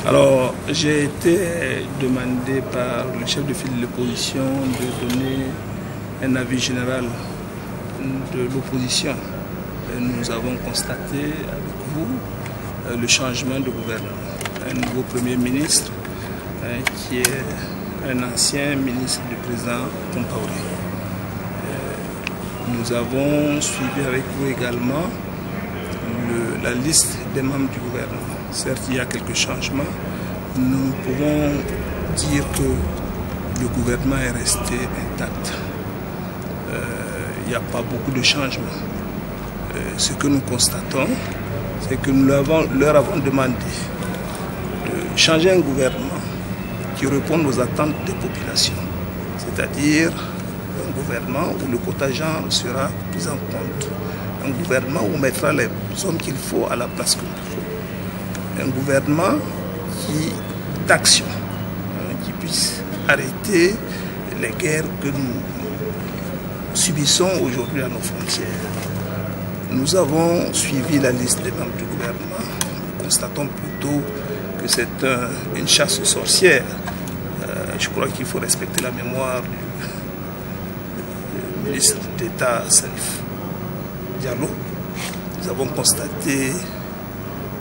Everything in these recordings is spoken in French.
Alors, j'ai été demandé par le chef de file de l'opposition de donner un avis général de l'opposition. Nous avons constaté avec vous le changement de gouvernement. Un nouveau Premier ministre qui est un ancien ministre du président Compaoré. Nous avons suivi avec vous également la liste des membres du gouvernement. Certes, il y a quelques changements. Nous pouvons dire que le gouvernement est resté intact. Il n'y a pas beaucoup de changements. Ce que nous constatons, c'est que nous leur avons demandé de changer un gouvernement qui réponde aux attentes des populations. C'est-à-dire un gouvernement où le quota genre sera pris en compte. Un gouvernement où on mettra les hommes qu'il faut à la place qu'il faut. Un gouvernement d'action, qui puisse arrêter les guerres que nous subissons aujourd'hui à nos frontières. Nous avons suivi la liste des membres du gouvernement. Nous constatons plutôt que c'est une chasse aux sorcières. Je crois qu'il faut respecter la mémoire du ministre d'État Salif Diallo. Nous avons constaté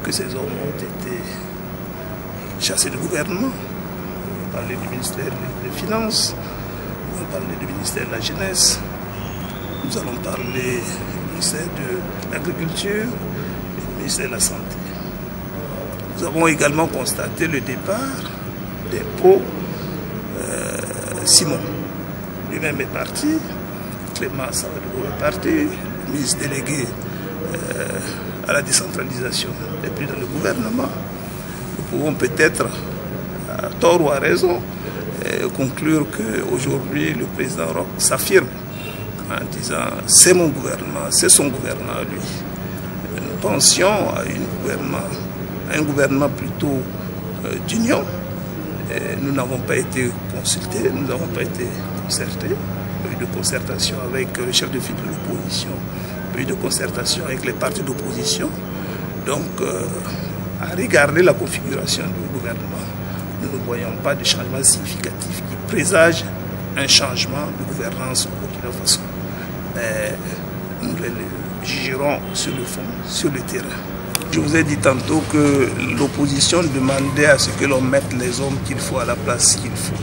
que ces hommes ont été chassés du gouvernement. On parlait du ministère des Finances, on parlait du ministère de la Jeunesse, nous allons parler du ministère de l'Agriculture et du ministère de la Santé. Nous avons également constaté le départ des pros Simon. Lui-même est parti, Clément Savadogo est parti, le ministre délégué à la décentralisation n'est plus dans le gouvernement. Nous pouvons peut-être, à tort ou à raison, conclure qu'aujourd'hui le président Roch s'affirme en disant c'est mon gouvernement, c'est son gouvernement à lui. Nous pensions à un gouvernement plutôt d'union. Nous n'avons pas été consultés, nous n'avons pas été concertés. Il y a eu de concertation avec le chef de file de l'opposition, il y a eu de concertation avec les partis d'opposition. Donc, à regarder la configuration du gouvernement, nous ne voyons pas de changement significatif qui présage un changement de gouvernance au Burkina Faso. Mais nous le jugerons sur le fond, sur le terrain. Je vous ai dit tantôt que l'opposition demandait à ce que l'on mette les hommes qu'il faut à la place qu'il faut.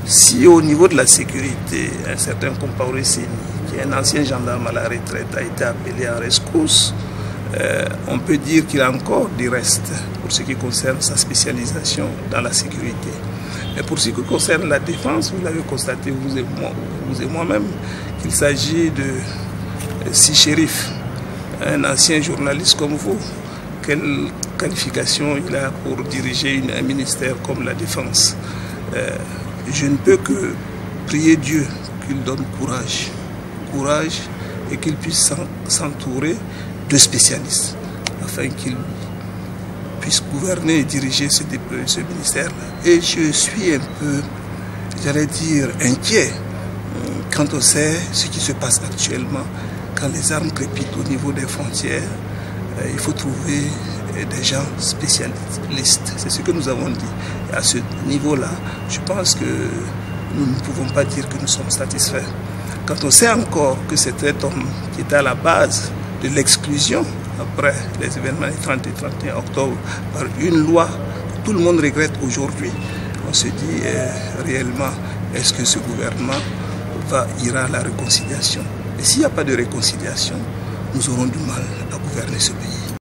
Si au niveau de la sécurité, un certain Compaoré Séni, qui est un ancien gendarme à la retraite, a été appelé en rescousse, on peut dire qu'il a encore du reste pour ce qui concerne sa spécialisation dans la sécurité. Mais pour ce qui concerne la défense, vous l'avez constaté vous et moi-même, qu'il s'agit de Si Chérif, un ancien journaliste comme vous. Quelle qualification il a pour diriger un ministère comme la Défense? Je ne peux que prier Dieu qu'il donne courage et qu'il puisse s'entourer de spécialistes afin qu'il puisse gouverner et diriger ce ministère-là. Et je suis un peu, j'allais dire, inquiet quand on sait ce qui se passe actuellement, quand les armes crépitent au niveau des frontières. Il faut trouver des gens spécialistes. C'est ce que nous avons dit. Et à ce niveau-là, je pense que nous ne pouvons pas dire que nous sommes satisfaits. Quand on sait encore que c'était homme qui était à la base de l'exclusion après les événements du 30 et 31 octobre par une loi que tout le monde regrette aujourd'hui, on se dit réellement, est-ce que ce gouvernement ira à la réconciliation? Et s'il n'y a pas de réconciliation, nous aurons du mal à gouverner ce pays.